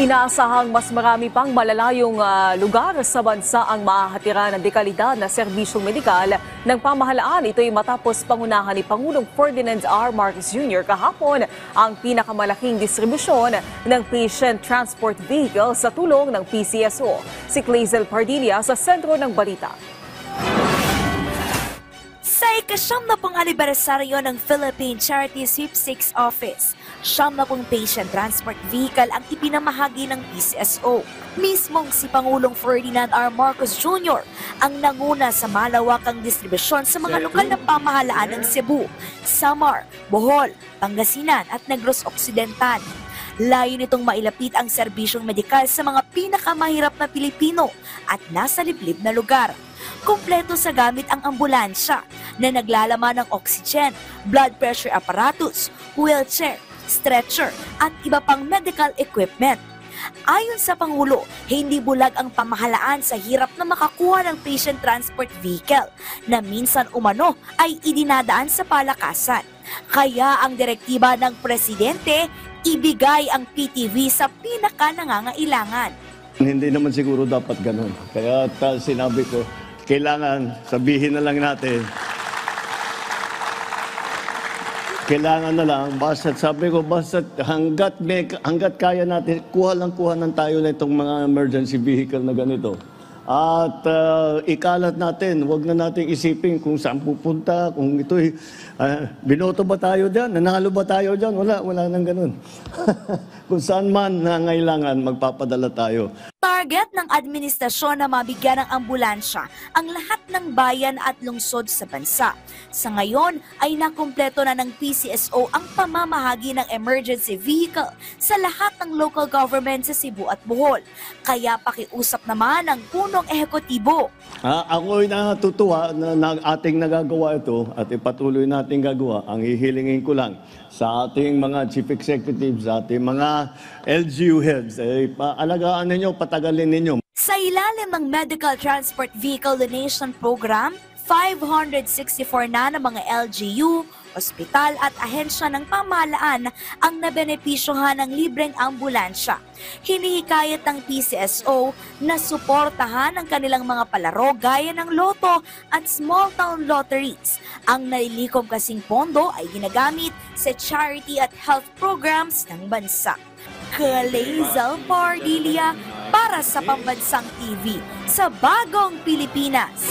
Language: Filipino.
Inaasahang mas marami pang malalayong lugar sa bansa ang mahahatiran ng dekalidad na serbisyong medikal ng pamahalaan. Ito'y matapos pangunahan ni Pangulong Ferdinand R. Marcos Jr. kahapon ang pinakamalaking distribusyon ng patient transport vehicle sa tulong ng PCSO. Si Clazel Pardilla sa sentro ng balita. Sa ika-70 anibersaryo ng Philippine Charity Sweepstakes Office, 70 patient transport vehicle ang ipinamahagi ng PCSO. Mismong si Pangulong Ferdinand R. Marcos Jr. ang nanguna sa malawakang distribusyon sa mga lokal na pamahalaan ng Cebu, Samar, Bohol, Pangasinan at Negros Occidental. Layo nitong mailapit ang serbisyong medikal sa mga pinakamahirap na Pilipino at nasa liblib na lugar. Kompleto sa gamit ang ambulansya na naglalaman ng oxygen, blood pressure apparatus, wheelchair, stretcher at iba pang medical equipment. Ayon sa Pangulo, hindi bulag ang pamahalaan sa hirap na makakuha ng patient transport vehicle na minsan umano ay idinadaan sa palakasan. Kaya ang direktiba ng Presidente, ibigay ang PTV sa pinaka-nangangailangan. Hindi naman siguro dapat ganun. Kaya sinabi ko, kailangan sabihin na lang natin. Kailangan na lang, basta't sabi ko, basta't hanggat kaya natin, kuha ng tayo na itong mga emergency vehicle na ganito. At ikalat natin, wag na natin isipin kung saan pupunta, kung ito'y binoto ba tayo dyan, nanalo ba tayo dyan, wala nang ganun. Kung saan man nangailangan, magpapadala tayo. Target ng administrasyon na mabigyan ng ambulansya ang lahat ng bayan at lungsod sa bansa. Sa ngayon ay nakumpleto na ng PCSO ang pamamahagi ng emergency vehicle sa lahat ng local government sa Cebu at Bohol. Kaya pakiusap naman ng punong ehekutibo. Ako'y natutuwa na ating nagagawa ito at ipatuloy natin gagawa. Ang hihilingin ko lang sa ating mga chief executives, sa ating mga LGU heads, alagaan ninyo, patagalin ninyo. Sa ilalim ng Medical Transport Vehicle Donation Program, 564 na ng mga LGU, ospital at ahensya ng pamahalaan ang nabenepisyohan ng libreng ambulansya. Hinihikayat ng PCSO na suportahan ang kanilang mga palaro gaya ng loto at small town lotteries. Ang nalilikom kasing pondo ay ginagamit sa charity at health programs ng bansa. Clazel Pardilla para sa Pambansang TV sa Bagong Pilipinas.